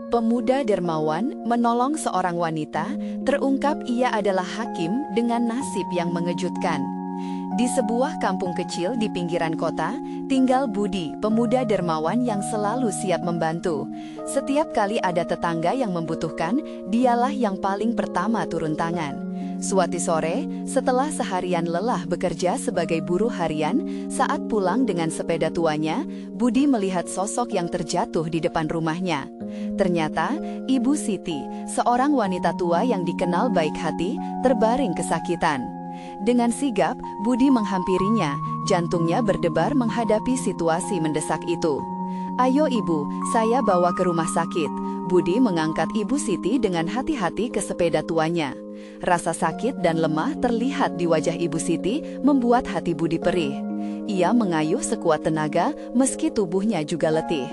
Pemuda dermawan menolong seorang wanita, terungkap ia adalah hakim dengan nasib yang mengejutkan. Di sebuah kampung kecil di pinggiran kota, tinggal Budi, pemuda dermawan yang selalu siap membantu. Setiap kali ada tetangga yang membutuhkan, dialah yang paling pertama turun tangan. Suatu sore, setelah seharian lelah bekerja sebagai buruh harian, saat pulang dengan sepeda tuanya, Budi melihat sosok yang terjatuh di depan rumahnya. Ternyata, Ibu Siti, seorang wanita tua yang dikenal baik hati, terbaring kesakitan. Dengan sigap, Budi menghampirinya, jantungnya berdebar menghadapi situasi mendesak itu. "Ayo ibu, saya bawa ke rumah sakit." Budi mengangkat Ibu Siti dengan hati-hati ke sepeda tuanya. Rasa sakit dan lemah terlihat di wajah Ibu Siti, membuat hati Budi perih. Ia mengayuh sekuat tenaga, meski tubuhnya juga letih.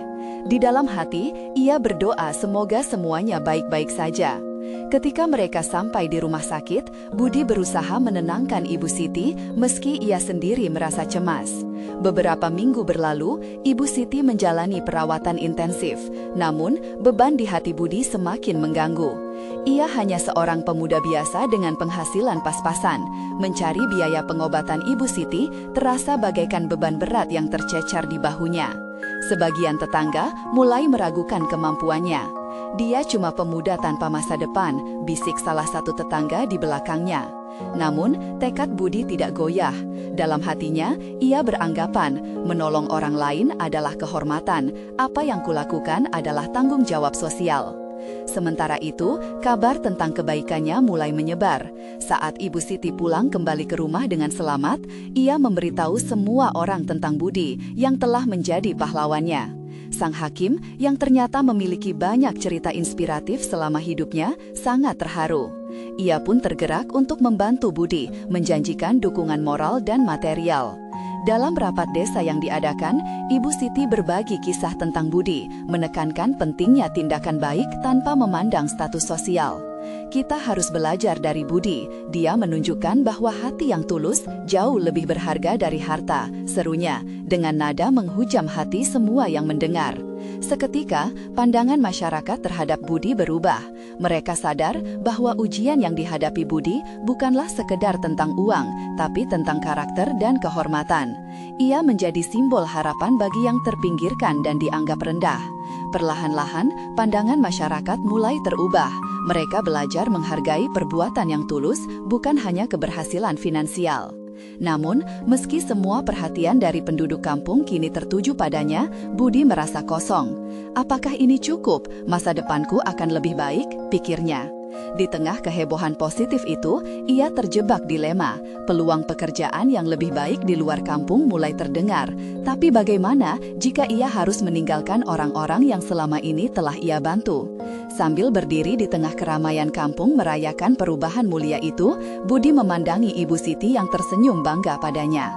Di dalam hati, ia berdoa semoga semuanya baik-baik saja. Ketika mereka sampai di rumah sakit, Budi berusaha menenangkan Ibu Siti meski ia sendiri merasa cemas. Beberapa minggu berlalu, Ibu Siti menjalani perawatan intensif. Namun, beban di hati Budi semakin mengganggu. Ia hanya seorang pemuda biasa dengan penghasilan pas-pasan. Mencari biaya pengobatan Ibu Siti terasa bagaikan beban berat yang tercecer di bahunya. Sebagian tetangga mulai meragukan kemampuannya. "Dia cuma pemuda tanpa masa depan," bisik salah satu tetangga di belakangnya. Namun, tekad Budi tidak goyah. Dalam hatinya, ia beranggapan menolong orang lain adalah kehormatan, apa yang kulakukan adalah tanggung jawab sosial. Sementara itu, kabar tentang kebaikannya mulai menyebar. Saat Ibu Siti pulang kembali ke rumah dengan selamat, ia memberitahu semua orang tentang Budi yang telah menjadi pahlawannya. Sang hakim, yang ternyata memiliki banyak cerita inspiratif selama hidupnya, sangat terharu. Ia pun tergerak untuk membantu Budi, menjanjikan dukungan moral dan material. Dalam rapat desa yang diadakan, Ibu Siti berbagi kisah tentang Budi, menekankan pentingnya tindakan baik tanpa memandang status sosial. "Kita harus belajar dari Budi, dia menunjukkan bahwa hati yang tulus jauh lebih berharga dari harta," serunya, dengan nada menghujam hati semua yang mendengar. Seketika, pandangan masyarakat terhadap Budi berubah. Mereka sadar bahwa ujian yang dihadapi Budi bukanlah sekedar tentang uang, tapi tentang karakter dan kehormatan. Ia menjadi simbol harapan bagi yang terpinggirkan dan dianggap rendah. Perlahan-lahan, pandangan masyarakat mulai terubah. Mereka belajar menghargai perbuatan yang tulus, bukan hanya keberhasilan finansial. Namun, meski semua perhatian dari penduduk kampung kini tertuju padanya, Budi merasa kosong. "Apakah ini cukup? Masa depanku akan lebih baik," pikirnya. Di tengah kehebohan positif itu, ia terjebak dilema. Peluang pekerjaan yang lebih baik di luar kampung mulai terdengar. Tapi bagaimana jika ia harus meninggalkan orang-orang yang selama ini telah ia bantu? Sambil berdiri di tengah keramaian kampung merayakan perubahan mulia itu, Budi memandangi Ibu Siti yang tersenyum bangga padanya.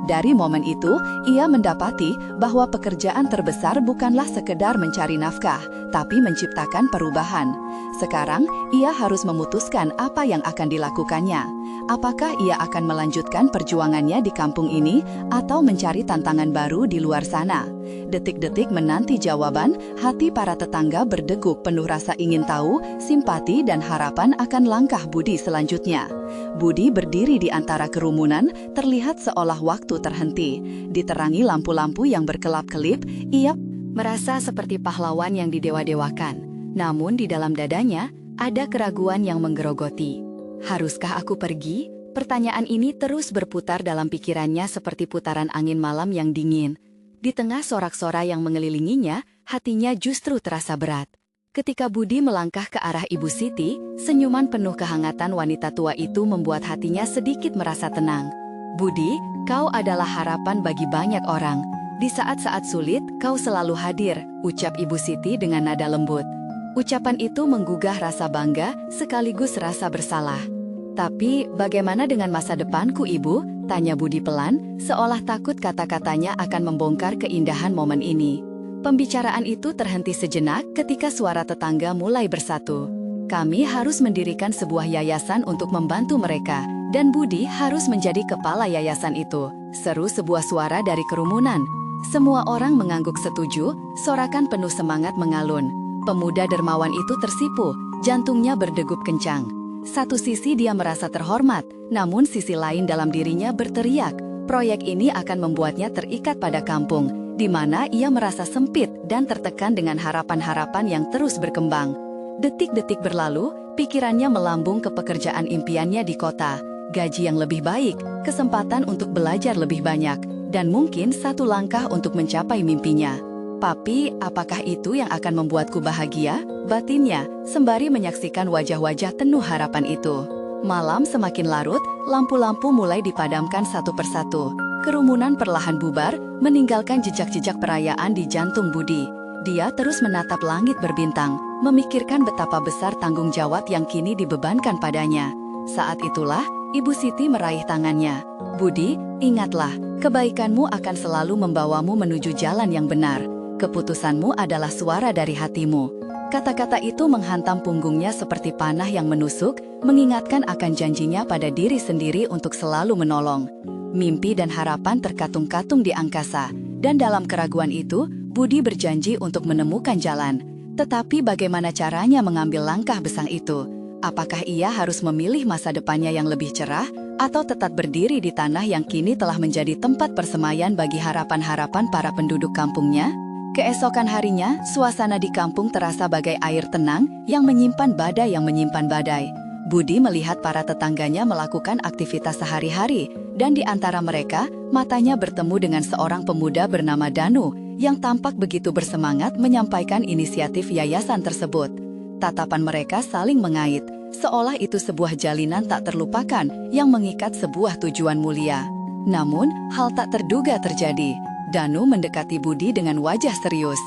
Dari momen itu, ia mendapati bahwa pekerjaan terbesar bukanlah sekedar mencari nafkah, tapi menciptakan perubahan. Sekarang, ia harus memutuskan apa yang akan dilakukannya. Apakah ia akan melanjutkan perjuangannya di kampung ini atau mencari tantangan baru di luar sana? Detik-detik menanti jawaban, hati para tetangga berdegup penuh rasa ingin tahu, simpati dan harapan akan langkah Budi selanjutnya. Budi berdiri di antara kerumunan, terlihat seolah waktu terhenti. Diterangi lampu-lampu yang berkelap-kelip, ia merasa seperti pahlawan yang didewa-dewakan. Namun di dalam dadanya, ada keraguan yang menggerogoti. "Haruskah aku pergi?" Pertanyaan ini terus berputar dalam pikirannya seperti putaran angin malam yang dingin. Di tengah sorak-sorai yang mengelilinginya, hatinya justru terasa berat. Ketika Budi melangkah ke arah Ibu Siti, senyuman penuh kehangatan wanita tua itu membuat hatinya sedikit merasa tenang. "Budi, kau adalah harapan bagi banyak orang. Di saat-saat sulit, kau selalu hadir," ucap Ibu Siti dengan nada lembut. Ucapan itu menggugah rasa bangga sekaligus rasa bersalah. "Tapi bagaimana dengan masa depanku, Ibu?" tanya Budi pelan, seolah takut kata-katanya akan membongkar keindahan momen ini. Pembicaraan itu terhenti sejenak ketika suara tetangga mulai bersatu. "Kami harus mendirikan sebuah yayasan untuk membantu mereka, dan Budi harus menjadi kepala yayasan itu," seru sebuah suara dari kerumunan. Semua orang mengangguk setuju, sorakan penuh semangat mengalun. Pemuda dermawan itu tersipu, jantungnya berdegup kencang. Satu sisi dia merasa terhormat, namun sisi lain dalam dirinya berteriak. Proyek ini akan membuatnya terikat pada kampung, di mana ia merasa sempit dan tertekan dengan harapan-harapan yang terus berkembang. Detik-detik berlalu, pikirannya melambung ke pekerjaan impiannya di kota. Gaji yang lebih baik, kesempatan untuk belajar lebih banyak, dan mungkin satu langkah untuk mencapai mimpinya. Tapi, apakah itu yang akan membuatku bahagia? Batinnya, sembari menyaksikan wajah-wajah penuh harapan itu. Malam semakin larut, lampu-lampu mulai dipadamkan satu persatu. Kerumunan perlahan bubar, meninggalkan jejak-jejak perayaan di jantung Budi. Dia terus menatap langit berbintang, memikirkan betapa besar tanggung jawab yang kini dibebankan padanya. Saat itulah, Ibu Siti meraih tangannya. Budi, ingatlah, kebaikanmu akan selalu membawamu menuju jalan yang benar. Keputusanmu adalah suara dari hatimu. Kata-kata itu menghantam punggungnya seperti panah yang menusuk, mengingatkan akan janjinya pada diri sendiri untuk selalu menolong. Mimpi dan harapan terkatung-katung di angkasa, dan dalam keraguan itu, Budi berjanji untuk menemukan jalan. Tetapi bagaimana caranya mengambil langkah besar itu? Apakah ia harus memilih masa depannya yang lebih cerah, atau tetap berdiri di tanah yang kini telah menjadi tempat persemaian bagi harapan-harapan para penduduk kampungnya? Keesokan harinya, suasana di kampung terasa bagai air tenang yang menyimpan badai. Budi melihat para tetangganya melakukan aktivitas sehari-hari, dan di antara mereka, matanya bertemu dengan seorang pemuda bernama Danu, yang tampak begitu bersemangat menyampaikan inisiatif yayasan tersebut. Tatapan mereka saling mengait, seolah itu sebuah jalinan tak terlupakan yang mengikat sebuah tujuan mulia. Namun, hal tak terduga terjadi. Danu mendekati Budi dengan wajah serius.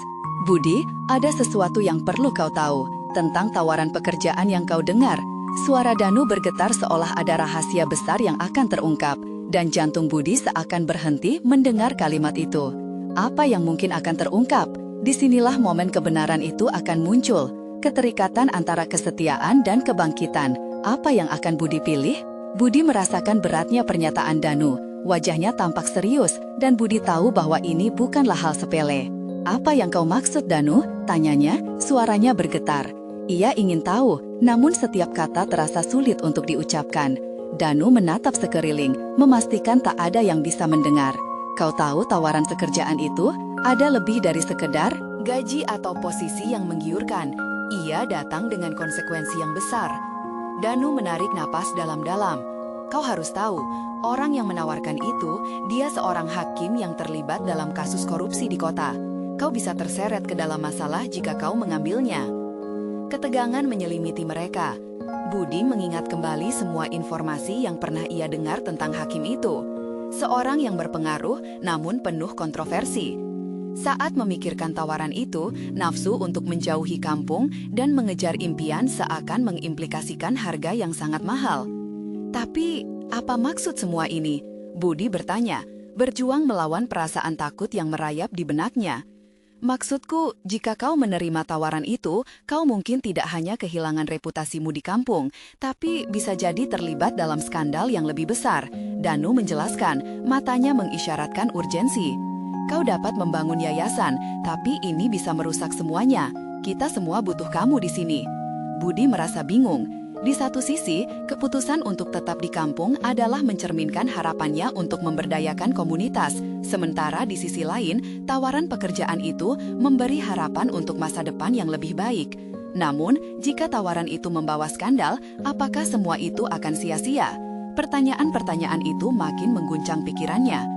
Budi, ada sesuatu yang perlu kau tahu tentang tawaran pekerjaan yang kau dengar. Suara Danu bergetar seolah ada rahasia besar yang akan terungkap, dan jantung Budi seakan berhenti mendengar kalimat itu. Apa yang mungkin akan terungkap? Disinilah momen kebenaran itu akan muncul. Keterikatan antara kesetiaan dan kebangkitan. Apa yang akan Budi pilih? Budi merasakan beratnya pernyataan Danu. Wajahnya tampak serius, dan Budi tahu bahwa ini bukanlah hal sepele. Apa yang kau maksud, Danu? Tanyanya, suaranya bergetar. Ia ingin tahu, namun setiap kata terasa sulit untuk diucapkan. Danu menatap sekeliling, memastikan tak ada yang bisa mendengar. Kau tahu tawaran pekerjaan itu ada lebih dari sekedar gaji atau posisi yang menggiurkan. Ia datang dengan konsekuensi yang besar. Danu menarik napas dalam-dalam. Kau harus tahu, orang yang menawarkan itu, dia seorang hakim yang terlibat dalam kasus korupsi di kota. Kau bisa terseret ke dalam masalah jika kau mengambilnya. Ketegangan menyelimiti mereka. Budi mengingat kembali semua informasi yang pernah ia dengar tentang hakim itu. Seorang yang berpengaruh, namun penuh kontroversi. Saat memikirkan tawaran itu, nafsu untuk menjauhi kampung dan mengejar impian seakan mengimplikasikan harga yang sangat mahal. Tapi, apa maksud semua ini? Budi bertanya, berjuang melawan perasaan takut yang merayap di benaknya. Maksudku, jika kau menerima tawaran itu, kau mungkin tidak hanya kehilangan reputasimu di kampung, tapi bisa jadi terlibat dalam skandal yang lebih besar. Danu menjelaskan, matanya mengisyaratkan urgensi. Kau dapat membangun yayasan, tapi ini bisa merusak semuanya. Kita semua butuh kamu di sini. Budi merasa bingung. Di satu sisi, keputusan untuk tetap di kampung adalah mencerminkan harapannya untuk memberdayakan komunitas. Sementara di sisi lain, tawaran pekerjaan itu memberi harapan untuk masa depan yang lebih baik. Namun, jika tawaran itu membawa skandal, apakah semua itu akan sia-sia? Pertanyaan-pertanyaan itu makin mengguncang pikirannya.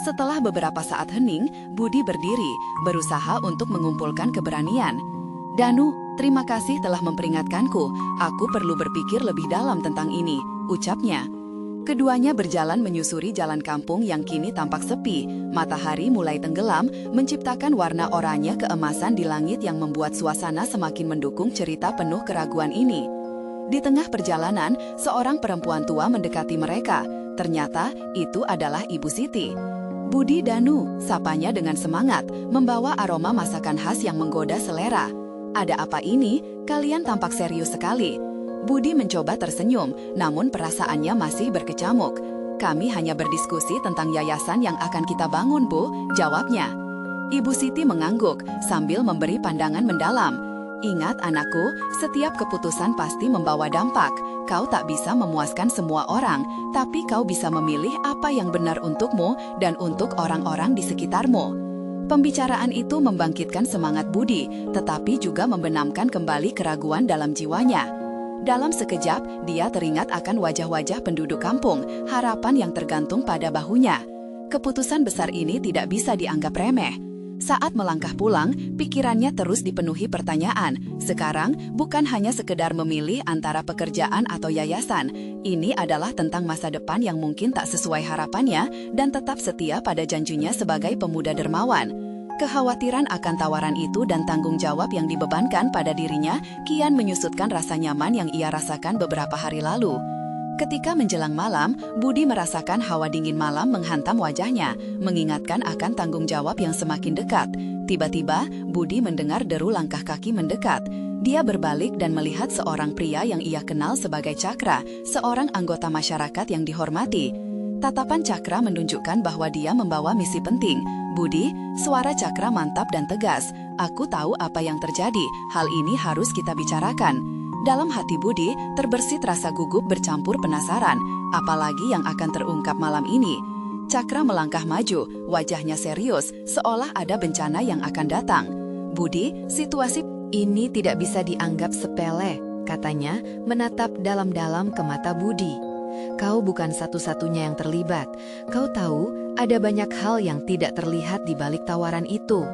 Setelah beberapa saat hening, Budi berdiri, berusaha untuk mengumpulkan keberanian. Danu, terima kasih telah memperingatkanku. Aku perlu berpikir lebih dalam tentang ini, ucapnya. Keduanya berjalan menyusuri jalan kampung yang kini tampak sepi. Matahari mulai tenggelam, menciptakan warna oranye keemasan di langit yang membuat suasana semakin mendukung cerita penuh keraguan ini. Di tengah perjalanan, seorang perempuan tua mendekati mereka. Ternyata, itu adalah Ibu Siti. Budi, Danu, sapanya dengan semangat, membawa aroma masakan khas yang menggoda selera. Ada apa ini? Kalian tampak serius sekali. Budi mencoba tersenyum, namun perasaannya masih berkecamuk. Kami hanya berdiskusi tentang yayasan yang akan kita bangun, Bu, jawabnya. Ibu Siti mengangguk sambil memberi pandangan mendalam. Ingat anakku, setiap keputusan pasti membawa dampak. Kau tak bisa memuaskan semua orang, tapi kau bisa memilih apa yang benar untukmu dan untuk orang-orang di sekitarmu. Pembicaraan itu membangkitkan semangat Budi, tetapi juga membenamkan kembali keraguan dalam jiwanya. Dalam sekejap, dia teringat akan wajah-wajah penduduk kampung, harapan yang tergantung pada bahunya. Keputusan besar ini tidak bisa dianggap remeh. Saat melangkah pulang, pikirannya terus dipenuhi pertanyaan. Sekarang, bukan hanya sekedar memilih antara pekerjaan atau yayasan. Ini adalah tentang masa depan yang mungkin tak sesuai harapannya dan tetap setia pada janjinya sebagai pemuda dermawan. Kekhawatiran akan tawaran itu dan tanggung jawab yang dibebankan pada dirinya kian menyusutkan rasa nyaman yang ia rasakan beberapa hari lalu. Ketika menjelang malam, Budi merasakan hawa dingin malam menghantam wajahnya, mengingatkan akan tanggung jawab yang semakin dekat. Tiba-tiba, Budi mendengar deru langkah kaki mendekat. Dia berbalik dan melihat seorang pria yang ia kenal sebagai Cakra, seorang anggota masyarakat yang dihormati. Tatapan Cakra menunjukkan bahwa dia membawa misi penting. "Budi," suara Cakra mantap dan tegas. "Aku tahu apa yang terjadi. Hal ini harus kita bicarakan." Dalam hati Budi, terbersit rasa gugup bercampur penasaran, apalagi yang akan terungkap malam ini. Cakra melangkah maju, wajahnya serius, seolah ada bencana yang akan datang. "Budi, situasi ini tidak bisa dianggap sepele," katanya, menatap dalam-dalam ke mata Budi. "Kau bukan satu-satunya yang terlibat. Kau tahu, ada banyak hal yang tidak terlihat di balik tawaran itu."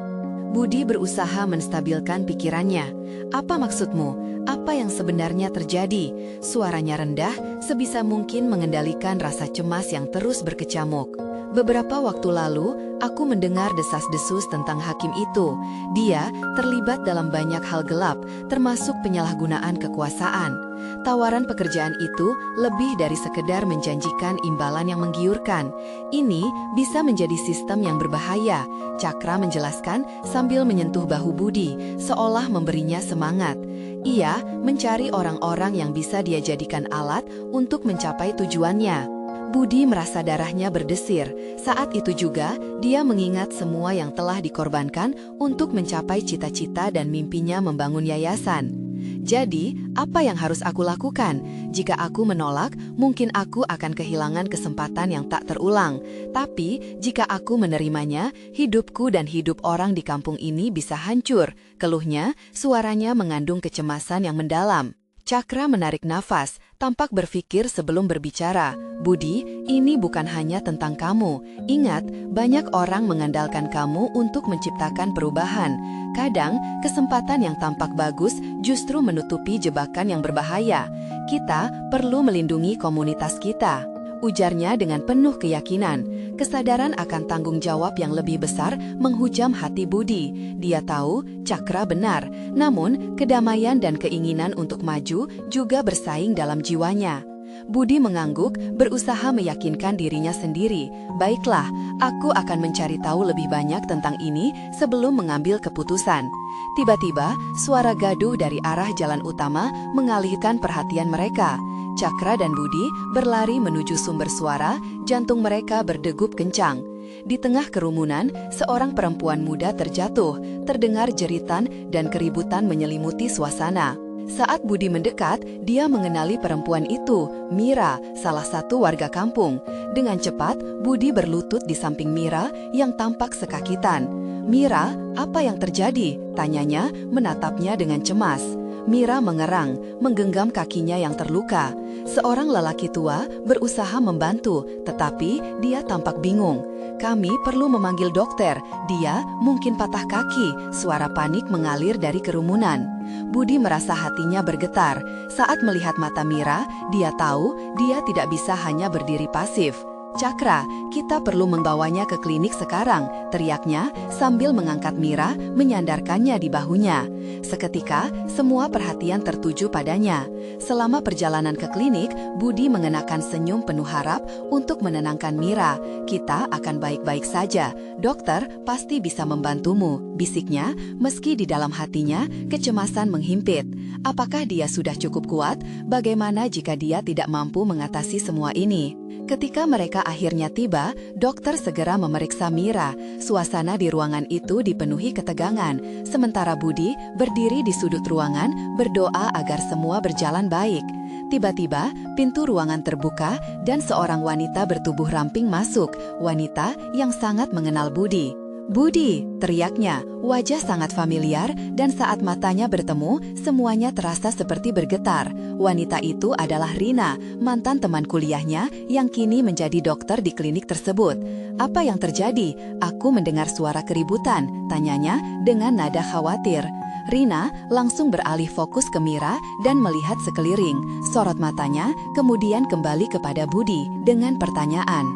Budi berusaha menstabilkan pikirannya. "Apa maksudmu? Apa yang sebenarnya terjadi?" Suaranya rendah, sebisa mungkin mengendalikan rasa cemas yang terus berkecamuk. "Beberapa waktu lalu, aku mendengar desas-desus tentang hakim itu. Dia terlibat dalam banyak hal gelap, termasuk penyalahgunaan kekuasaan. Tawaran pekerjaan itu lebih dari sekedar menjanjikan imbalan yang menggiurkan. Ini bisa menjadi sistem yang berbahaya," Cakra menjelaskan sambil menyentuh bahu Budi, seolah memberinya semangat. Ia mencari orang-orang yang bisa dia jadikan alat untuk mencapai tujuannya. Budi merasa darahnya berdesir. Saat itu juga, dia mengingat semua yang telah dikorbankan untuk mencapai cita-cita dan mimpinya membangun yayasan. "Jadi, apa yang harus aku lakukan? Jika aku menolak, mungkin aku akan kehilangan kesempatan yang tak terulang. Tapi, jika aku menerimanya, hidupku dan hidup orang di kampung ini bisa hancur," keluhnya, suaranya mengandung kecemasan yang mendalam. Cakra menarik nafas, tampak berpikir sebelum berbicara. "Budi, ini bukan hanya tentang kamu. Ingat, banyak orang mengandalkan kamu untuk menciptakan perubahan. Kadang, kesempatan yang tampak bagus justru menutupi jebakan yang berbahaya. Kita perlu melindungi komunitas kita," ujarnya dengan penuh keyakinan. Kesadaran akan tanggung jawab yang lebih besar menghujam hati Budi. Dia tahu Cakra benar, namun kedamaian dan keinginan untuk maju juga bersaing dalam jiwanya. Budi mengangguk, berusaha meyakinkan dirinya sendiri. "Baiklah, aku akan mencari tahu lebih banyak tentang ini sebelum mengambil keputusan." Tiba-tiba, suara gaduh dari arah jalan utama mengalihkan perhatian mereka. Cakra dan Budi berlari menuju sumber suara, jantung mereka berdegup kencang. Di tengah kerumunan, seorang perempuan muda terjatuh, terdengar jeritan dan keributan menyelimuti suasana. Saat Budi mendekat, dia mengenali perempuan itu, Mira, salah satu warga kampung. Dengan cepat, Budi berlutut di samping Mira yang tampak sekakitan. "Mira, apa yang terjadi?" tanyanya, menatapnya dengan cemas. Mira mengerang, menggenggam kakinya yang terluka. Seorang lelaki tua berusaha membantu, tetapi dia tampak bingung. "Kami perlu memanggil dokter, dia mungkin patah kaki," suara panik mengalir dari kerumunan. Budi merasa hatinya bergetar. Saat melihat mata Mira, dia tahu dia tidak bisa hanya berdiri pasif. "Cakra, kita perlu membawanya ke klinik sekarang," teriaknya sambil mengangkat Mira, menyandarkannya di bahunya. Seketika, semua perhatian tertuju padanya. Selama perjalanan ke klinik, Budi mengenakan senyum penuh harap untuk menenangkan Mira. "Kita akan baik-baik saja, dokter pasti bisa membantumu," bisiknya, meski di dalam hatinya kecemasan menghimpit. Apakah dia sudah cukup kuat? Bagaimana jika dia tidak mampu mengatasi semua ini? Ketika mereka akhirnya tiba, dokter segera memeriksa Mira. Suasana di ruangan itu dipenuhi ketegangan, sementara Budi berdiri di sudut ruangan berdoa agar semua berjalan baik. Tiba-tiba, pintu ruangan terbuka dan seorang wanita bertubuh ramping masuk, wanita yang sangat mengenal Budi. "Budi!" teriaknya, wajah sangat familiar dan saat matanya bertemu, semuanya terasa seperti bergetar. Wanita itu adalah Rina, mantan teman kuliahnya yang kini menjadi dokter di klinik tersebut. "Apa yang terjadi? Aku mendengar suara keributan," tanyanya dengan nada khawatir. Rina langsung beralih fokus ke Mira dan melihat sekeliling. Sorot matanya kemudian kembali kepada Budi dengan pertanyaan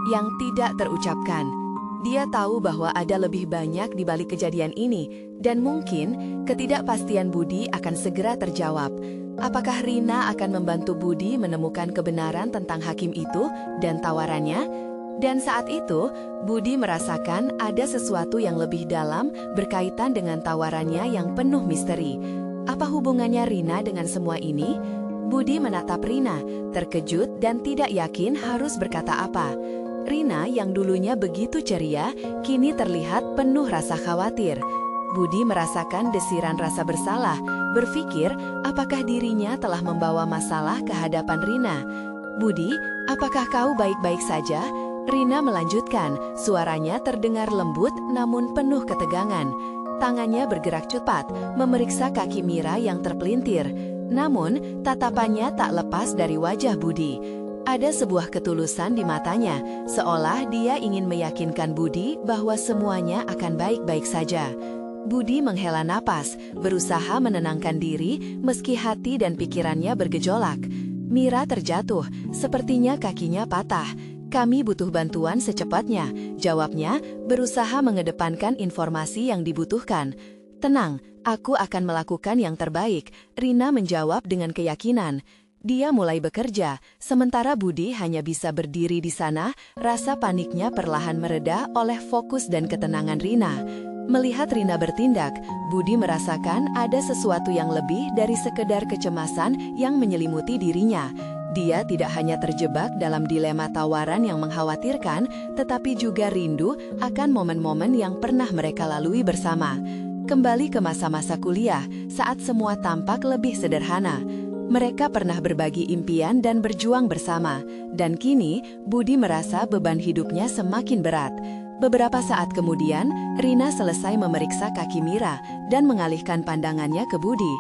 yang tidak terucapkan. Dia tahu bahwa ada lebih banyak di balik kejadian ini, dan mungkin ketidakpastian Budi akan segera terjawab. Apakah Rina akan membantu Budi menemukan kebenaran tentang hakim itu dan tawarannya? Dan saat itu, Budi merasakan ada sesuatu yang lebih dalam berkaitan dengan tawarannya yang penuh misteri. Apa hubungannya Rina dengan semua ini? Budi menatap Rina, terkejut dan tidak yakin harus berkata apa. Rina yang dulunya begitu ceria, kini terlihat penuh rasa khawatir. Budi merasakan desiran rasa bersalah, berpikir apakah dirinya telah membawa masalah ke hadapan Rina. "Budi, apakah kau baik-baik saja?" Rina melanjutkan, suaranya terdengar lembut namun penuh ketegangan. Tangannya bergerak cepat, memeriksa kaki Mira yang terpelintir. Namun, tatapannya tak lepas dari wajah Budi. Ada sebuah ketulusan di matanya, seolah dia ingin meyakinkan Budi bahwa semuanya akan baik-baik saja. Budi menghela napas, berusaha menenangkan diri meski hati dan pikirannya bergejolak. Mira terjatuh, sepertinya kakinya patah. "Kami butuh bantuan secepatnya," jawabnya, berusaha mengedepankan informasi yang dibutuhkan. "Tenang, aku akan melakukan yang terbaik," Rina menjawab dengan keyakinan. Dia mulai bekerja, sementara Budi hanya bisa berdiri di sana, rasa paniknya perlahan mereda oleh fokus dan ketenangan Rina. Melihat Rina bertindak, Budi merasakan ada sesuatu yang lebih dari sekedar kecemasan yang menyelimuti dirinya. Dia tidak hanya terjebak dalam dilema tawaran yang mengkhawatirkan, tetapi juga rindu akan momen-momen yang pernah mereka lalui bersama. Kembali ke masa-masa kuliah, saat semua tampak lebih sederhana. Mereka pernah berbagi impian dan berjuang bersama, dan kini Budi merasa beban hidupnya semakin berat. Beberapa saat kemudian, Rina selesai memeriksa kaki Mira dan mengalihkan pandangannya ke Budi.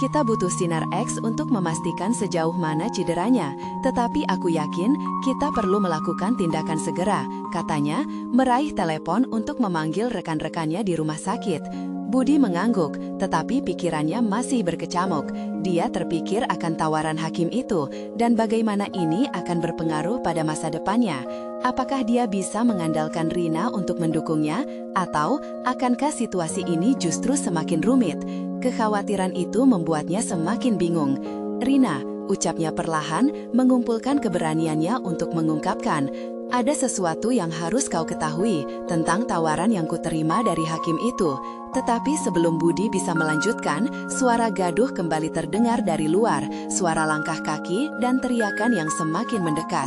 "Kita butuh sinar X untuk memastikan sejauh mana cederanya, tetapi aku yakin kita perlu melakukan tindakan segera," katanya, meraih telepon untuk memanggil rekan-rekannya di rumah sakit. Budi mengangguk, tetapi pikirannya masih berkecamuk. Dia terpikir akan tawaran hakim itu, dan bagaimana ini akan berpengaruh pada masa depannya. Apakah dia bisa mengandalkan Rina untuk mendukungnya, atau akankah situasi ini justru semakin rumit? Kekhawatiran itu membuatnya semakin bingung. "Rina," ucapnya perlahan, mengumpulkan keberaniannya untuk mengungkapkan, "Ada sesuatu yang harus kau ketahui tentang tawaran yang kuterima dari hakim itu." Tetapi sebelum Budi bisa melanjutkan, suara gaduh kembali terdengar dari luar, suara langkah kaki dan teriakan yang semakin mendekat.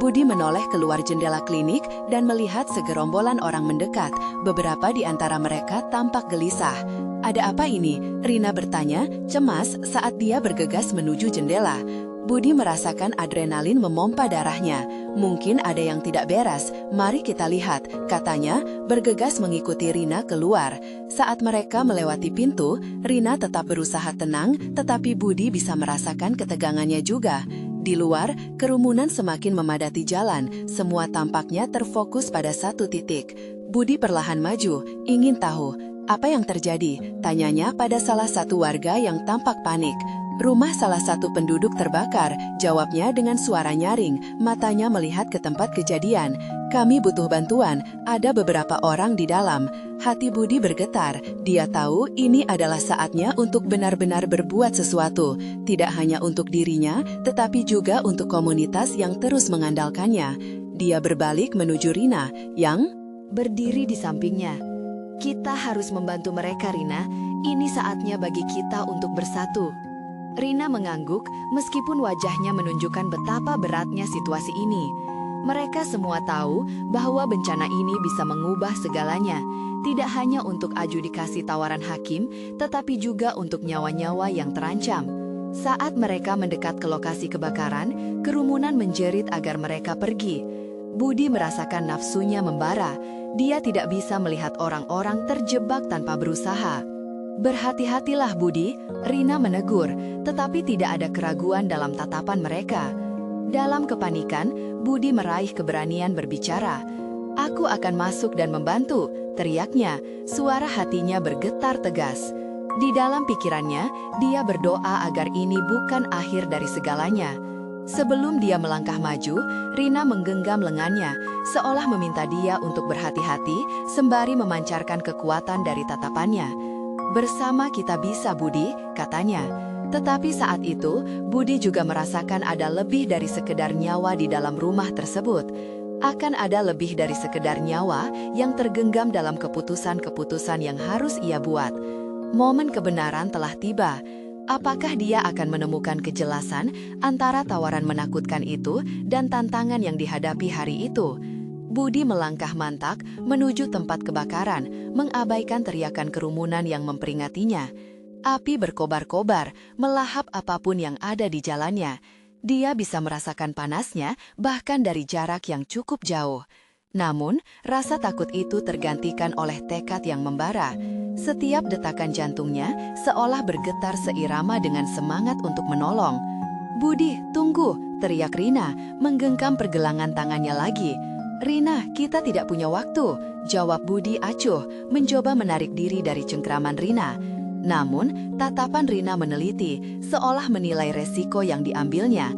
Budi menoleh keluar jendela klinik dan melihat segerombolan orang mendekat. Beberapa di antara mereka tampak gelisah. "Ada apa ini?" Rina bertanya, cemas saat dia bergegas menuju jendela. Budi merasakan adrenalin memompa darahnya. "Mungkin ada yang tidak beres, mari kita lihat," katanya, bergegas mengikuti Rina keluar. Saat mereka melewati pintu, Rina tetap berusaha tenang, tetapi Budi bisa merasakan ketegangannya juga. Di luar, kerumunan semakin memadati jalan, semua tampaknya terfokus pada satu titik. Budi perlahan maju, ingin tahu, "Apa yang terjadi?" tanyanya pada salah satu warga yang tampak panik. "Rumah salah satu penduduk terbakar," jawabnya dengan suara nyaring, matanya melihat ke tempat kejadian. "Kami butuh bantuan, ada beberapa orang di dalam." Hati Budi bergetar, dia tahu ini adalah saatnya untuk benar-benar berbuat sesuatu, tidak hanya untuk dirinya, tetapi juga untuk komunitas yang terus mengandalkannya. Dia berbalik menuju Rina, yang berdiri di sampingnya. "Kita harus membantu mereka, Rina. Ini saatnya bagi kita untuk bersatu." Rina mengangguk, meskipun wajahnya menunjukkan betapa beratnya situasi ini. Mereka semua tahu bahwa bencana ini bisa mengubah segalanya, tidak hanya untuk adjudikasi tawaran hakim, tetapi juga untuk nyawa-nyawa yang terancam. Saat mereka mendekat ke lokasi kebakaran, kerumunan menjerit agar mereka pergi. Budi merasakan nafsunya membara. Dia tidak bisa melihat orang-orang terjebak tanpa berusaha. "Berhati-hatilah, Budi," Rina menegur, tetapi tidak ada keraguan dalam tatapan mereka. Dalam kepanikan, Budi meraih keberanian berbicara. "Aku akan masuk dan membantu," teriaknya. Suara hatinya bergetar tegas. Di dalam pikirannya, dia berdoa agar ini bukan akhir dari segalanya. Sebelum dia melangkah maju, Rina menggenggam lengannya, seolah meminta dia untuk berhati-hati, sembari memancarkan kekuatan dari tatapannya. "Bersama kita bisa, Budi," katanya. Tetapi saat itu, Budi juga merasakan ada lebih dari sekedar nyawa di dalam rumah tersebut. Akan ada lebih dari sekedar nyawa yang tergenggam dalam keputusan-keputusan yang harus ia buat. Momen kebenaran telah tiba. Apakah dia akan menemukan kejelasan antara tawaran menakutkan itu dan tantangan yang dihadapi hari itu? Budi melangkah mantak menuju tempat kebakaran, mengabaikan teriakan kerumunan yang memperingatinya. Api berkobar-kobar, melahap apapun yang ada di jalannya. Dia bisa merasakan panasnya bahkan dari jarak yang cukup jauh. Namun, rasa takut itu tergantikan oleh tekad yang membara. Setiap detakan jantungnya seolah bergetar seirama dengan semangat untuk menolong. "Budi, tunggu!" teriak Rina, menggenggam pergelangan tangannya lagi. "Rina, kita tidak punya waktu," jawab Budi acuh, mencoba menarik diri dari cengkraman Rina. Namun, tatapan Rina meneliti, seolah menilai resiko yang diambilnya.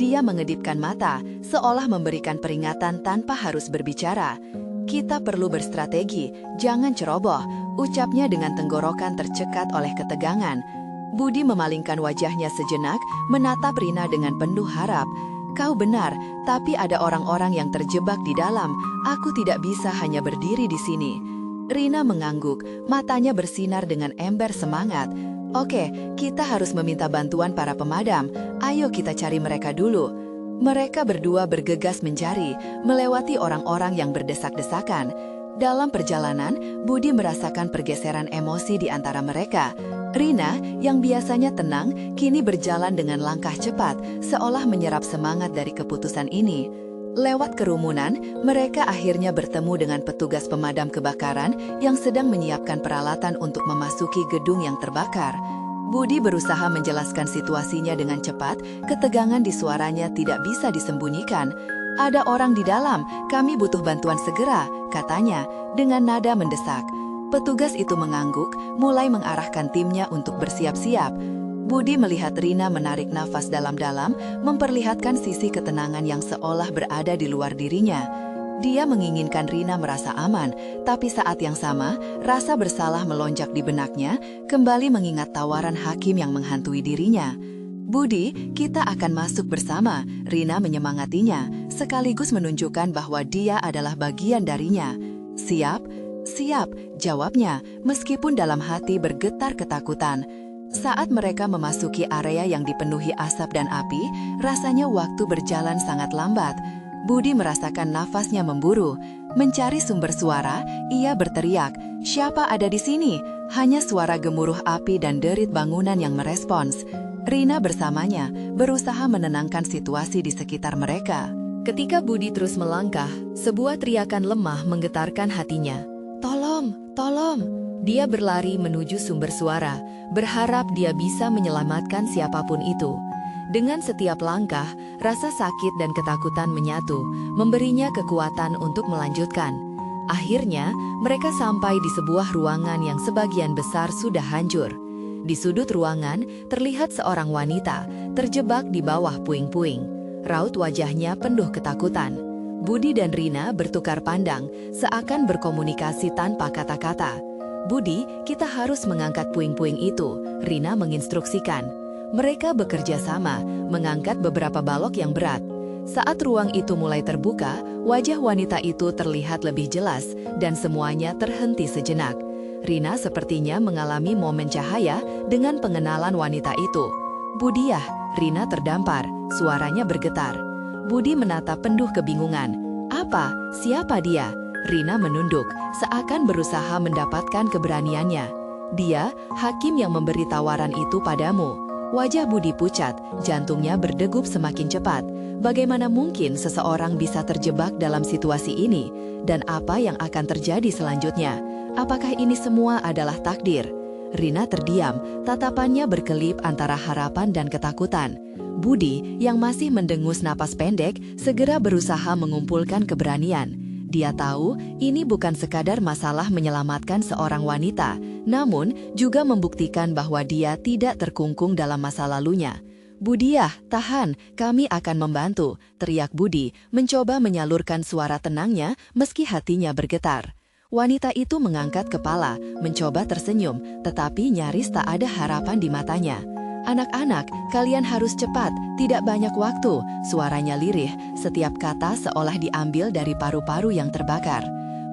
Dia mengedipkan mata, seolah memberikan peringatan tanpa harus berbicara. "Kita perlu berstrategi, jangan ceroboh," ucapnya dengan tenggorokan tercekat oleh ketegangan. Budi memalingkan wajahnya sejenak, menatap Rina dengan penuh harap. "Kau benar, tapi ada orang-orang yang terjebak di dalam. Aku tidak bisa hanya berdiri di sini." Rina mengangguk, matanya bersinar dengan ember semangat. "Oke, kita harus meminta bantuan para pemadam. Ayo kita cari mereka dulu." Mereka berdua bergegas mencari, melewati orang-orang yang berdesak-desakan. Dalam perjalanan, Budi merasakan pergeseran emosi di antara mereka. Rina, yang biasanya tenang, kini berjalan dengan langkah cepat, seolah menyerap semangat dari keputusan ini. Lewat kerumunan, mereka akhirnya bertemu dengan petugas pemadam kebakaran yang sedang menyiapkan peralatan untuk memasuki gedung yang terbakar. Budi berusaha menjelaskan situasinya dengan cepat, ketegangan di suaranya tidak bisa disembunyikan. "Ada orang di dalam, kami butuh bantuan segera," katanya, dengan nada mendesak. Petugas itu mengangguk, mulai mengarahkan timnya untuk bersiap-siap. Budi melihat Rina menarik nafas dalam-dalam, memperlihatkan sisi ketenangan yang seolah berada di luar dirinya. Dia menginginkan Rina merasa aman, tapi saat yang sama, rasa bersalah melonjak di benaknya, kembali mengingat tawaran hakim yang menghantui dirinya. "Budi, kita akan masuk bersama," Rina menyemangatinya, sekaligus menunjukkan bahwa dia adalah bagian darinya. "Siap? Siap," jawabnya, meskipun dalam hati bergetar ketakutan. Saat mereka memasuki area yang dipenuhi asap dan api, rasanya waktu berjalan sangat lambat. Budi merasakan nafasnya memburu. Mencari sumber suara, ia berteriak, "Siapa ada di sini?" Hanya suara gemuruh api dan derit bangunan yang merespons. Rina bersamanya, berusaha menenangkan situasi di sekitar mereka. Ketika Budi terus melangkah, sebuah teriakan lemah menggetarkan hatinya. "Tolong! Tolong!" Dia berlari menuju sumber suara, berharap dia bisa menyelamatkan siapapun itu. Dengan setiap langkah, rasa sakit dan ketakutan menyatu, memberinya kekuatan untuk melanjutkan. Akhirnya, mereka sampai di sebuah ruangan yang sebagian besar sudah hancur. Di sudut ruangan, terlihat seorang wanita, terjebak di bawah puing-puing. Raut wajahnya penuh ketakutan. Budi dan Rina bertukar pandang, seakan berkomunikasi tanpa kata-kata. "Budi, kita harus mengangkat puing-puing itu," Rina menginstruksikan. Mereka bekerja sama, mengangkat beberapa balok yang berat. Saat ruang itu mulai terbuka, wajah wanita itu terlihat lebih jelas, dan semuanya terhenti sejenak. Rina sepertinya mengalami momen cahaya dengan pengenalan wanita itu. "Budiah," Rina terdampar, suaranya bergetar. Budi menatap penuh kebingungan. Apa? Siapa dia? Rina menunduk, seakan berusaha mendapatkan keberaniannya. Dia, hakim yang memberi tawaran itu padamu. Wajah Budi pucat, jantungnya berdegup semakin cepat. Bagaimana mungkin seseorang bisa terjebak dalam situasi ini? Dan apa yang akan terjadi selanjutnya? Apakah ini semua adalah takdir? Rina terdiam, tatapannya berkelip antara harapan dan ketakutan. Budi, yang masih mendengus napas pendek, segera berusaha mengumpulkan keberanian. Dia tahu ini bukan sekadar masalah menyelamatkan seorang wanita, namun juga membuktikan bahwa dia tidak terkungkung dalam masa lalunya. "Budiah, tahan, kami akan membantu," teriak Budi, mencoba menyalurkan suara tenangnya meski hatinya bergetar. Wanita itu mengangkat kepala, mencoba tersenyum, tetapi nyaris tak ada harapan di matanya. "Anak-anak, kalian harus cepat, tidak banyak waktu," suaranya lirih, setiap kata seolah diambil dari paru-paru yang terbakar.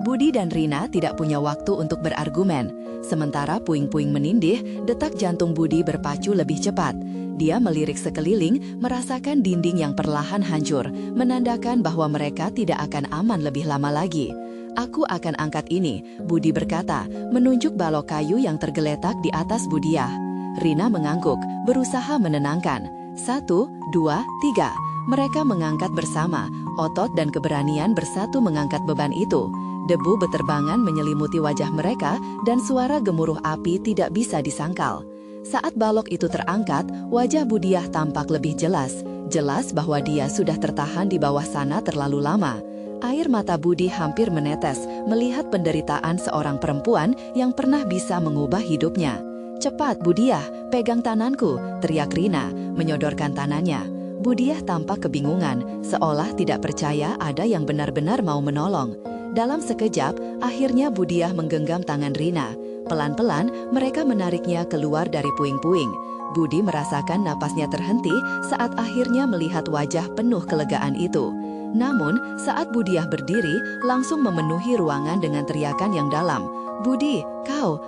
Budi dan Rina tidak punya waktu untuk berargumen. Sementara puing-puing menindih, detak jantung Budi berpacu lebih cepat. Dia melirik sekeliling, merasakan dinding yang perlahan hancur, menandakan bahwa mereka tidak akan aman lebih lama lagi. "Aku akan angkat ini," Budi berkata, menunjuk balok kayu yang tergeletak di atas Budiah. Rina mengangguk, berusaha menenangkan. 1, 2, 3. Mereka mengangkat bersama, otot dan keberanian bersatu mengangkat beban itu. Debu beterbangan menyelimuti wajah mereka dan suara gemuruh api tidak bisa disangkal. Saat balok itu terangkat, wajah Budiah tampak lebih jelas. Jelas bahwa dia sudah tertahan di bawah sana terlalu lama. Air mata Budi hampir menetes melihat penderitaan seorang perempuan yang pernah bisa mengubah hidupnya. "Cepat, Budiah, pegang tanganku," teriak Rina, menyodorkan tangannya. Budiah tampak kebingungan, seolah tidak percaya ada yang benar-benar mau menolong. Dalam sekejap, akhirnya Budiah menggenggam tangan Rina. Pelan-pelan, mereka menariknya keluar dari puing-puing. Budi merasakan napasnya terhenti saat akhirnya melihat wajah penuh kelegaan itu. Namun, saat Budiah berdiri, langsung memenuhi ruangan dengan teriakan yang dalam. "Budi, kau!"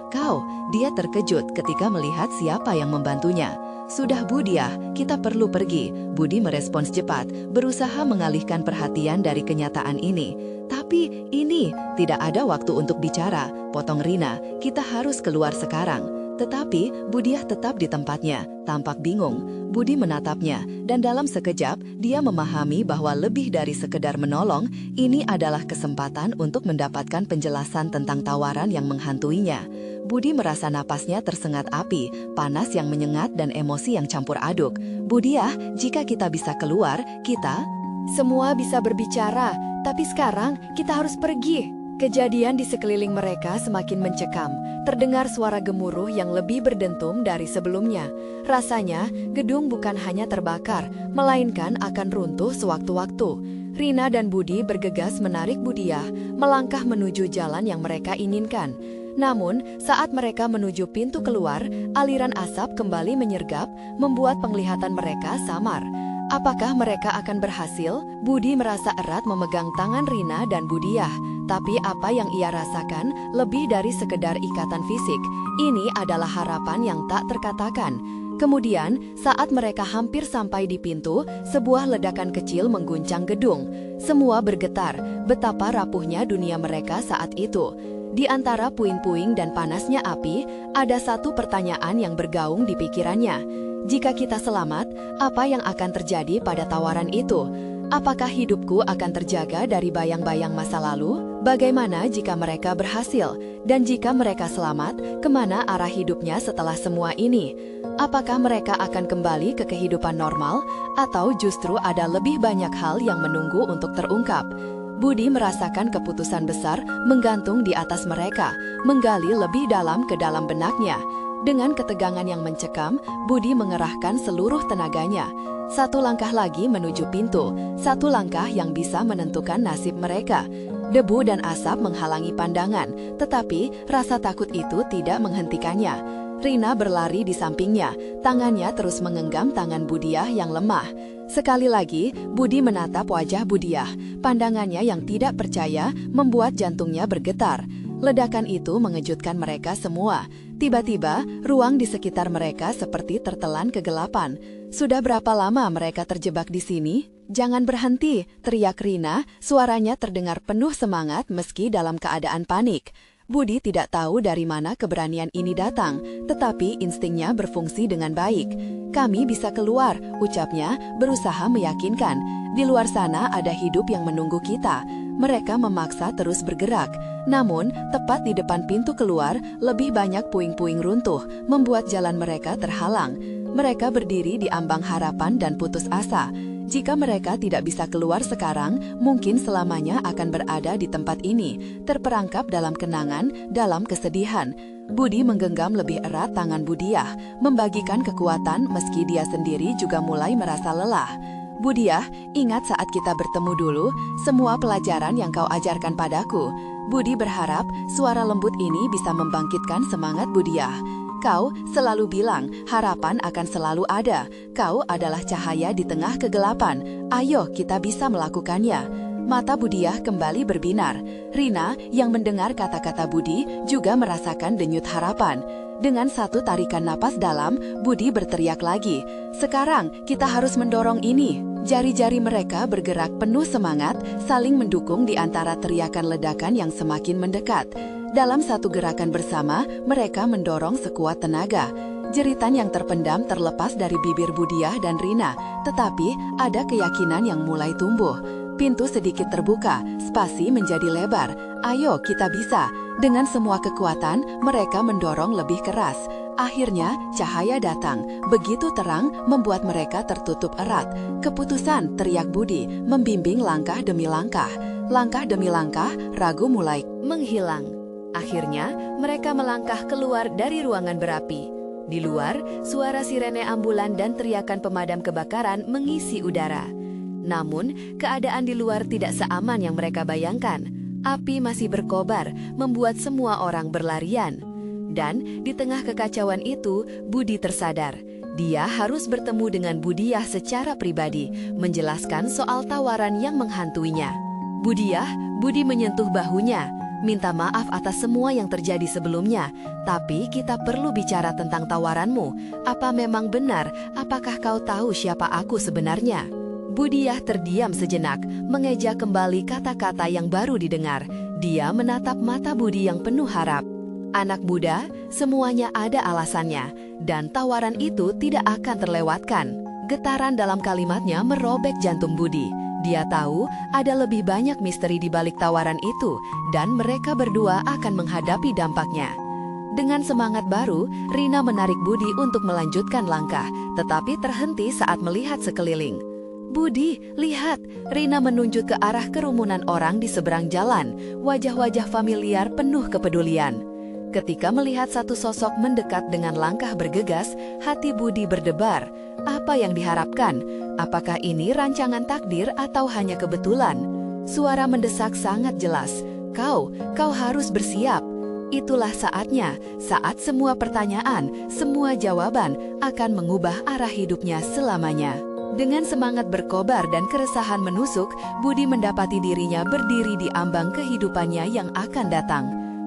Dia terkejut ketika melihat siapa yang membantunya. "Sudah Budiah, kita perlu pergi," Budi merespons cepat, berusaha mengalihkan perhatian dari kenyataan ini. "Tapi ini, tidak ada waktu untuk bicara," potong Rina, "kita harus keluar sekarang." Tetapi Budiah tetap di tempatnya, tampak bingung. Budi menatapnya, dan dalam sekejap dia memahami bahwa lebih dari sekedar menolong, ini adalah kesempatan untuk mendapatkan penjelasan tentang tawaran yang menghantuinya. Budi merasa napasnya tersengat api, panas yang menyengat dan emosi yang campur aduk. "Budiah, jika kita bisa keluar, kita semua bisa berbicara, tapi sekarang kita harus pergi." Kejadian di sekeliling mereka semakin mencekam. Terdengar suara gemuruh yang lebih berdentum dari sebelumnya. Rasanya, gedung bukan hanya terbakar, melainkan akan runtuh sewaktu-waktu. Rina dan Budi bergegas menarik Budiah, melangkah menuju jalan yang mereka inginkan. Namun, saat mereka menuju pintu keluar, aliran asap kembali menyergap, membuat penglihatan mereka samar. Apakah mereka akan berhasil? Budi merasa erat memegang tangan Rina dan Budiah. Tapi apa yang ia rasakan lebih dari sekedar ikatan fisik. Ini adalah harapan yang tak terkatakan. Kemudian, saat mereka hampir sampai di pintu, sebuah ledakan kecil mengguncang gedung. Semua bergetar, betapa rapuhnya dunia mereka saat itu. Di antara puing-puing dan panasnya api, ada satu pertanyaan yang bergaung di pikirannya. Jika kita selamat, apa yang akan terjadi pada tawaran itu? Apakah hidupku akan terjaga dari bayang-bayang masa lalu? Bagaimana jika mereka berhasil? Dan jika mereka selamat, kemana arah hidupnya setelah semua ini? Apakah mereka akan kembali ke kehidupan normal? Atau justru ada lebih banyak hal yang menunggu untuk terungkap? Budi merasakan keputusan besar menggantung di atas mereka, menggali lebih dalam ke dalam benaknya. Dengan ketegangan yang mencekam, Budi mengerahkan seluruh tenaganya. Satu langkah lagi menuju pintu, satu langkah yang bisa menentukan nasib mereka. Debu dan asap menghalangi pandangan, tetapi rasa takut itu tidak menghentikannya. Rina berlari di sampingnya, tangannya terus menggenggam tangan Budiah yang lemah. Sekali lagi, Budi menatap wajah Budiah. Pandangannya yang tidak percaya membuat jantungnya bergetar. Ledakan itu mengejutkan mereka semua. Tiba-tiba, ruang di sekitar mereka seperti tertelan kegelapan. Sudah berapa lama mereka terjebak di sini? Jangan berhenti, teriak Rina, suaranya terdengar penuh semangat meski dalam keadaan panik. Budi tidak tahu dari mana keberanian ini datang, tetapi instingnya berfungsi dengan baik. Kami bisa keluar, ucapnya, berusaha meyakinkan. Di luar sana ada hidup yang menunggu kita. Mereka memaksa terus bergerak. Namun, tepat di depan pintu keluar, lebih banyak puing-puing runtuh, membuat jalan mereka terhalang. Mereka berdiri di ambang harapan dan putus asa. Jika mereka tidak bisa keluar sekarang, mungkin selamanya akan berada di tempat ini, terperangkap dalam kenangan, dalam kesedihan. Budi menggenggam lebih erat tangan Budiah, membagikan kekuatan meski dia sendiri juga mulai merasa lelah. Budiah, ingat saat kita bertemu dulu, semua pelajaran yang kau ajarkan padaku. Budi berharap suara lembut ini bisa membangkitkan semangat Budiah. Kau selalu bilang, harapan akan selalu ada. Kau adalah cahaya di tengah kegelapan. Ayo, kita bisa melakukannya. Mata Budiah kembali berbinar. Rina, yang mendengar kata-kata Budi, juga merasakan denyut harapan. Dengan satu tarikan napas dalam, Budi berteriak lagi. Sekarang, kita harus mendorong ini. Jari-jari mereka bergerak penuh semangat, saling mendukung di antara teriakan ledakan yang semakin mendekat. Dalam satu gerakan bersama, mereka mendorong sekuat tenaga. Jeritan yang terpendam terlepas dari bibir Budiah dan Rina, tetapi ada keyakinan yang mulai tumbuh. Pintu sedikit terbuka, spasi menjadi lebar. Ayo, kita bisa. Dengan semua kekuatan, mereka mendorong lebih keras. Akhirnya, cahaya datang. Begitu terang, membuat mereka tertutup erat. Keputusan, teriak Budi, membimbing langkah demi langkah. Langkah demi langkah, ragu mulai menghilang. Akhirnya, mereka melangkah keluar dari ruangan berapi. Di luar, suara sirene ambulan dan teriakan pemadam kebakaran mengisi udara. Namun, keadaan di luar tidak seaman yang mereka bayangkan. Api masih berkobar, membuat semua orang berlarian. Dan di tengah kekacauan itu, Budi tersadar. Dia harus bertemu dengan Budiah secara pribadi, menjelaskan soal tawaran yang menghantuinya. Budi menyentuh bahunya. Minta maaf atas semua yang terjadi sebelumnya, tapi kita perlu bicara tentang tawaranmu. Apa memang benar? Apakah kau tahu siapa aku sebenarnya? Budiah terdiam sejenak, mengeja kembali kata-kata yang baru didengar. Dia menatap mata Budi yang penuh harap. Anak muda, semuanya ada alasannya, dan tawaran itu tidak akan terlewatkan. Getaran dalam kalimatnya merobek jantung Budi. Dia tahu ada lebih banyak misteri di balik tawaran itu, dan mereka berdua akan menghadapi dampaknya. Dengan semangat baru, Rina menarik Budi untuk melanjutkan langkah, tetapi terhenti saat melihat sekeliling. Budi, lihat, Rina menunjuk ke arah kerumunan orang di seberang jalan, wajah-wajah familiar penuh kepedulian. Ketika melihat satu sosok mendekat dengan langkah bergegas, hati Budi berdebar. Apa yang diharapkan? Apakah ini rancangan takdir atau hanya kebetulan? Suara mendesak sangat jelas. Kau harus bersiap. Itulah saatnya, saat semua pertanyaan, semua jawaban akan mengubah arah hidupnya selamanya. Dengan semangat berkobar dan keresahan menusuk, Budi mendapati dirinya berdiri di ambang kehidupannya yang akan datang.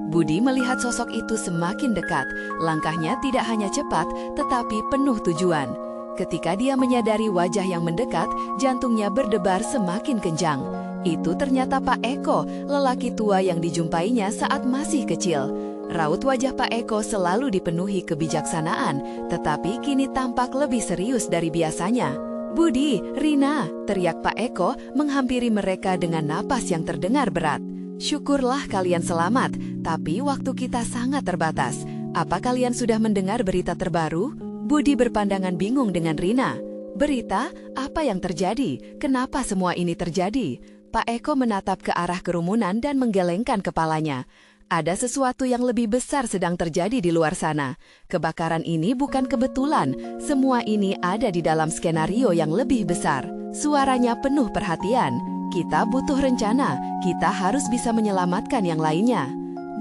Budi melihat sosok itu semakin dekat. Langkahnya tidak hanya cepat, tetapi penuh tujuan. Ketika dia menyadari wajah yang mendekat, jantungnya berdebar semakin kencang. Itu ternyata Pak Eko, lelaki tua yang dijumpainya saat masih kecil. Raut wajah Pak Eko selalu dipenuhi kebijaksanaan, tetapi kini tampak lebih serius dari biasanya. Budi, Rina, teriak Pak Eko menghampiri mereka dengan napas yang terdengar berat. Syukurlah kalian selamat, tapi waktu kita sangat terbatas. Apa kalian sudah mendengar berita terbaru? Budi berpandangan bingung dengan Rina. Berita? Apa yang terjadi? Kenapa semua ini terjadi? Pak Eko menatap ke arah kerumunan dan menggelengkan kepalanya. Ada sesuatu yang lebih besar sedang terjadi di luar sana. Kebakaran ini bukan kebetulan. Semua ini ada di dalam skenario yang lebih besar. Suaranya penuh perhatian. Kita butuh rencana, kita harus bisa menyelamatkan yang lainnya.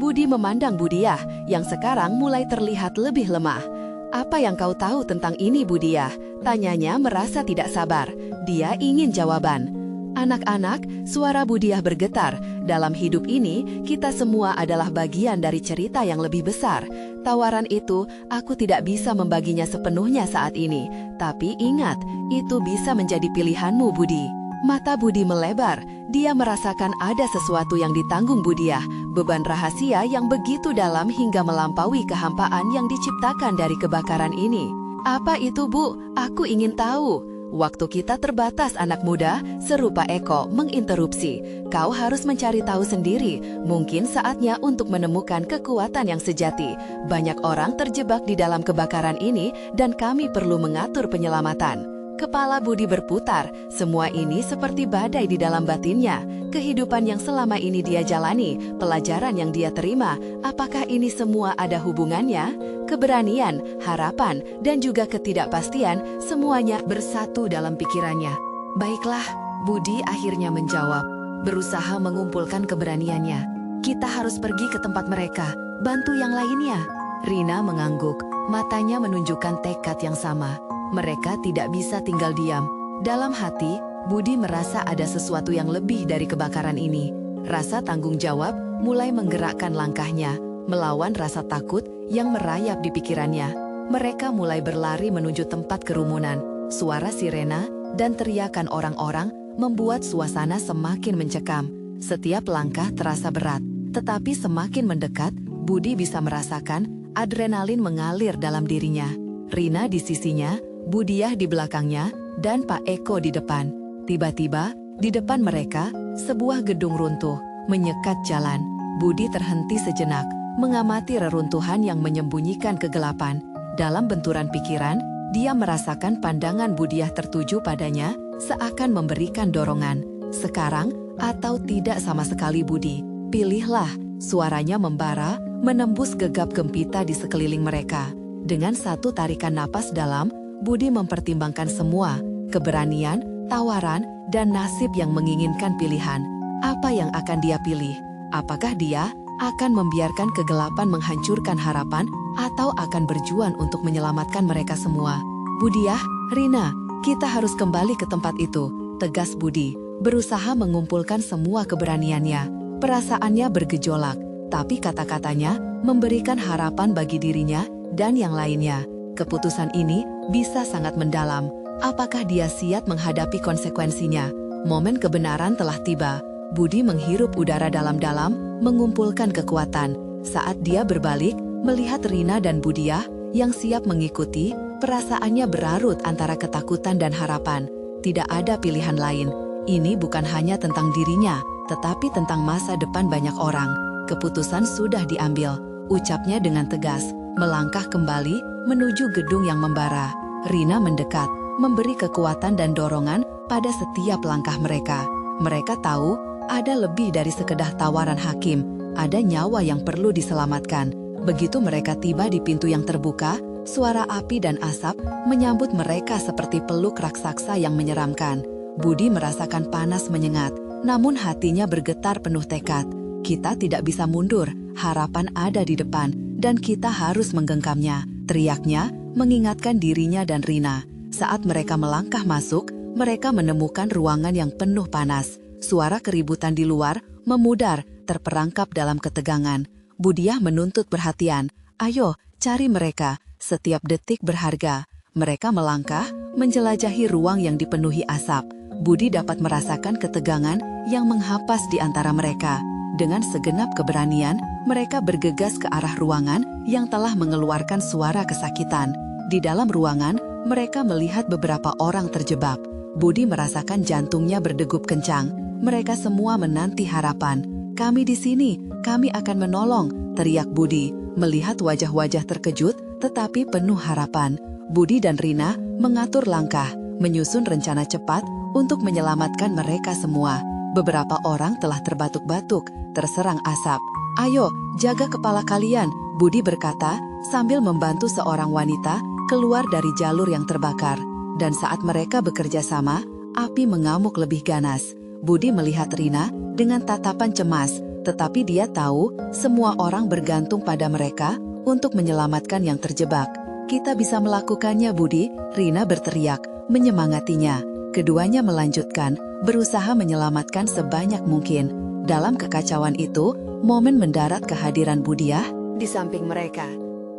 Budi memandang Budiah, yang sekarang mulai terlihat lebih lemah. Apa yang kau tahu tentang ini, Budiah? Tanyanya merasa tidak sabar. Dia ingin jawaban. Anak-anak, suara Budiah bergetar. Dalam hidup ini, kita semua adalah bagian dari cerita yang lebih besar. Tawaran itu, aku tidak bisa membaginya sepenuhnya saat ini. Tapi ingat, itu bisa menjadi pilihanmu, Budi. Mata Budi melebar. Dia merasakan ada sesuatu yang ditanggung Budiah. Beban rahasia yang begitu dalam hingga melampaui kehampaan yang diciptakan dari kebakaran ini. Apa itu, Bu? Aku ingin tahu. Waktu kita terbatas, anak muda, seru Pak Eko menginterupsi. Kau harus mencari tahu sendiri. Mungkin saatnya untuk menemukan kekuatan yang sejati. Banyak orang terjebak di dalam kebakaran ini dan kami perlu mengatur penyelamatan. Kepala Budi berputar, semua ini seperti badai di dalam batinnya. Kehidupan yang selama ini dia jalani, pelajaran yang dia terima, apakah ini semua ada hubungannya? Keberanian, harapan, dan juga ketidakpastian, semuanya bersatu dalam pikirannya. Baiklah, Budi akhirnya menjawab, berusaha mengumpulkan keberaniannya. Kita harus pergi ke tempat mereka, bantu yang lainnya. Rina mengangguk, matanya menunjukkan tekad yang sama. Mereka tidak bisa tinggal diam. Dalam hati, Budi merasa ada sesuatu yang lebih dari kebakaran ini. Rasa tanggung jawab mulai menggerakkan langkahnya, melawan rasa takut yang merayap di pikirannya. Mereka mulai berlari menuju tempat kerumunan. Suara sirena dan teriakan orang-orang membuat suasana semakin mencekam. Setiap langkah terasa berat, tetapi semakin mendekat, Budi bisa merasakan adrenalin mengalir dalam dirinya. Rina di sisinya, Budiah di belakangnya, dan Pak Eko di depan. Tiba-tiba, di depan mereka, sebuah gedung runtuh, menyekat jalan. Budi terhenti sejenak, mengamati reruntuhan yang menyembunyikan kegelapan. Dalam benturan pikiran, dia merasakan pandangan Budiah tertuju padanya, seakan memberikan dorongan. Sekarang, atau tidak sama sekali Budi, pilihlah. Suaranya membara, menembus gegap gempita di sekeliling mereka. Dengan satu tarikan napas dalam, Budi mempertimbangkan semua, keberanian, tawaran, dan nasib yang menginginkan pilihan. Apa yang akan dia pilih? Apakah dia akan membiarkan kegelapan menghancurkan harapan, atau akan berjuang untuk menyelamatkan mereka semua? Budiah, Rina, kita harus kembali ke tempat itu, tegas Budi, berusaha mengumpulkan semua keberaniannya. Perasaannya bergejolak, tapi kata-katanya memberikan harapan bagi dirinya dan yang lainnya. Keputusan ini bisa sangat mendalam. Apakah dia siap menghadapi konsekuensinya? Momen kebenaran telah tiba. Budi menghirup udara dalam-dalam, mengumpulkan kekuatan. Saat dia berbalik, melihat Rina dan Budiah yang siap mengikuti, perasaannya berarut antara ketakutan dan harapan. Tidak ada pilihan lain. Ini bukan hanya tentang dirinya, tetapi tentang masa depan banyak orang. Keputusan sudah diambil, ucapnya dengan tegas, melangkah kembali menuju gedung yang membara. Rina mendekat, memberi kekuatan dan dorongan pada setiap langkah mereka. Mereka tahu, ada lebih dari sekedar tawaran hakim, ada nyawa yang perlu diselamatkan. Begitu mereka tiba di pintu yang terbuka, suara api dan asap menyambut mereka seperti peluk raksasa yang menyeramkan. Budi merasakan panas menyengat, namun hatinya bergetar penuh tekad. Kita tidak bisa mundur, harapan ada di depan, dan kita harus menggenggamnya, teriaknya, mengingatkan dirinya dan Rina. Saat mereka melangkah masuk, mereka menemukan ruangan yang penuh panas. Suara keributan di luar memudar, terperangkap dalam ketegangan. Budiah menuntut perhatian. Ayo, cari mereka, setiap detik berharga. Mereka melangkah, menjelajahi ruang yang dipenuhi asap. Budi dapat merasakan ketegangan yang menghapas di antara mereka. Dengan segenap keberanian, mereka bergegas ke arah ruangan yang telah mengeluarkan suara kesakitan. Di dalam ruangan, mereka melihat beberapa orang terjebak. Budi merasakan jantungnya berdegup kencang. Mereka semua menanti harapan. Kami di sini, kami akan menolong, teriak Budi, melihat wajah-wajah terkejut tetapi penuh harapan. Budi dan Rina mengatur langkah, menyusun rencana cepat untuk menyelamatkan mereka semua. Beberapa orang telah terbatuk-batuk, terserang asap. Ayo, jaga kepala kalian, Budi berkata sambil membantu seorang wanita keluar dari jalur yang terbakar. Dan saat mereka bekerja sama, api mengamuk lebih ganas. Budi melihat Rina dengan tatapan cemas, tetapi dia tahu semua orang bergantung pada mereka untuk menyelamatkan yang terjebak. Kita bisa melakukannya, Budi, Rina berteriak, menyemangatinya. Keduanya melanjutkan, berusaha menyelamatkan sebanyak mungkin. Dalam kekacauan itu, Momen mendarat kehadiran Budiah di samping mereka.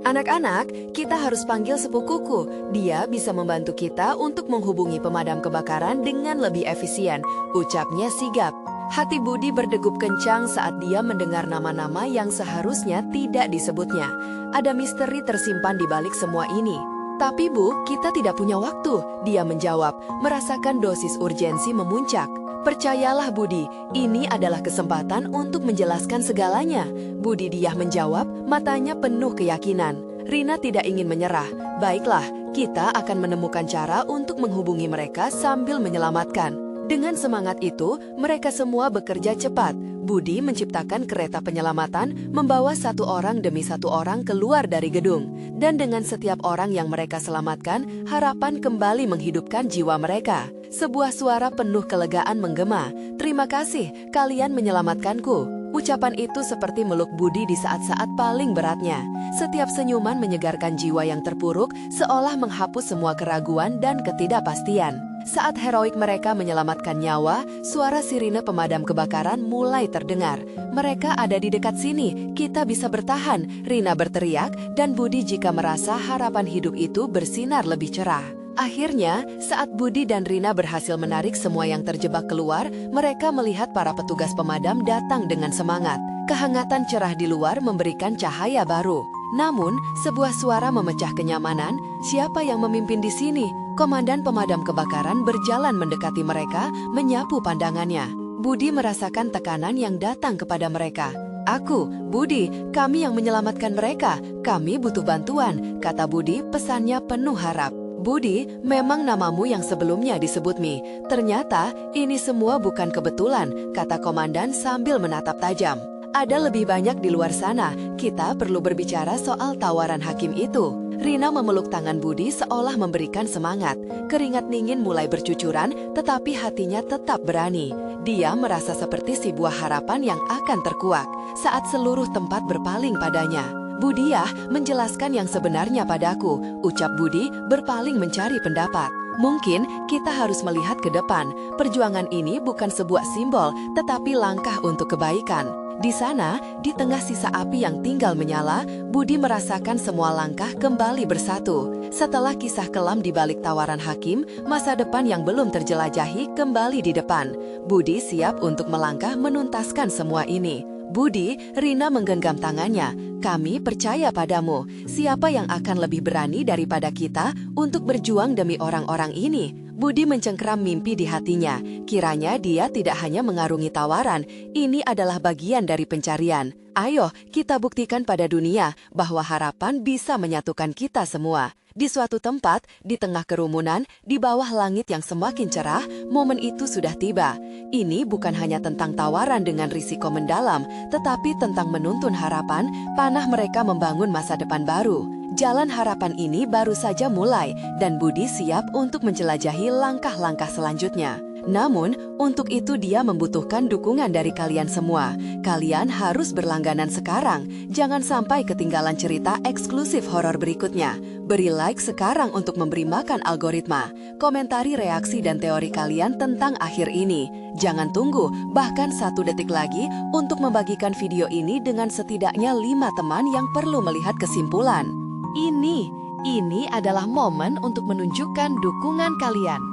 Anak-anak, kita harus panggil sepupuku. Dia bisa membantu kita untuk menghubungi pemadam kebakaran dengan lebih efisien, ucapnya sigap. Hati Budi berdegup kencang saat dia mendengar nama-nama yang seharusnya tidak disebutnya. Ada misteri tersimpan di balik semua ini. Tapi Bu, kita tidak punya waktu, dia menjawab, merasakan dosis urgensi memuncak. Percayalah Budi, ini adalah kesempatan untuk menjelaskan segalanya. Budi Diah menjawab, matanya penuh keyakinan. Rina tidak ingin menyerah. Baiklah, kita akan menemukan cara untuk menghubungi mereka sambil menyelamatkan. Dengan semangat itu, mereka semua bekerja cepat. Budi menciptakan kereta penyelamatan, membawa satu orang demi satu orang keluar dari gedung. Dan dengan setiap orang yang mereka selamatkan, harapan kembali menghidupkan jiwa mereka. Sebuah suara penuh kelegaan menggema. Terima kasih, kalian menyelamatkanku. Ucapan itu seperti meluk Budi di saat-saat paling beratnya. Setiap senyuman menyegarkan jiwa yang terpuruk, seolah menghapus semua keraguan dan ketidakpastian. Saat heroik mereka menyelamatkan nyawa, suara sirine pemadam kebakaran mulai terdengar. Mereka ada di dekat sini, kita bisa bertahan, Rina berteriak, dan Budi jika merasa harapan hidup itu bersinar lebih cerah. Akhirnya, saat Budi dan Rina berhasil menarik semua yang terjebak keluar, mereka melihat para petugas pemadam datang dengan semangat. Kehangatan cerah di luar memberikan cahaya baru. Namun, sebuah suara memecah kenyamanan. Siapa yang memimpin di sini? Komandan pemadam kebakaran berjalan mendekati mereka, menyapu pandangannya. Budi merasakan tekanan yang datang kepada mereka. Aku, Budi, kami yang menyelamatkan mereka. Kami butuh bantuan, kata Budi, pesannya penuh harap. Budi, memang namamu yang sebelumnya disebut Mi. Ternyata, ini semua bukan kebetulan, kata komandan sambil menatap tajam. Ada lebih banyak di luar sana, kita perlu berbicara soal tawaran hakim itu. Rina memeluk tangan Budi seolah memberikan semangat. Keringat dingin mulai bercucuran, tetapi hatinya tetap berani. Dia merasa seperti sebuah harapan yang akan terkuak saat seluruh tempat berpaling padanya. Budiah menjelaskan yang sebenarnya padaku, ucap Budi berpaling mencari pendapat. Mungkin kita harus melihat ke depan. Perjuangan ini bukan sebuah simbol, tetapi langkah untuk kebaikan. Di sana, di tengah sisa api yang tinggal menyala, Budi merasakan semua langkah kembali bersatu. Setelah kisah kelam di balik tawaran hakim, masa depan yang belum terjelajahi kembali di depan. Budi siap untuk melangkah menuntaskan semua ini. Budi, Rina menggenggam tangannya. Kami percaya padamu. Siapa yang akan lebih berani daripada kita untuk berjuang demi orang-orang ini? Budi mencengkeram mimpi di hatinya. Kiranya dia tidak hanya mengarungi tawaran, ini adalah bagian dari pencarian. Ayo, kita buktikan pada dunia bahwa harapan bisa menyatukan kita semua. Di suatu tempat, di tengah kerumunan, di bawah langit yang semakin cerah, momen itu sudah tiba. Ini bukan hanya tentang tawaran dengan risiko mendalam, tetapi tentang menuntun harapan, panah mereka membangun masa depan baru. Jalan harapan ini baru saja mulai, dan Budi siap untuk menjelajahi langkah-langkah selanjutnya. Namun, untuk itu dia membutuhkan dukungan dari kalian semua. Kalian harus berlangganan sekarang. Jangan sampai ketinggalan cerita eksklusif horor berikutnya. Beri like sekarang untuk memberi makan algoritma. Komentari reaksi dan teori kalian tentang akhir ini. Jangan tunggu, bahkan 1 detik lagi untuk membagikan video ini dengan setidaknya 5 teman yang perlu melihat kesimpulan. Ini adalah momen untuk menunjukkan dukungan kalian.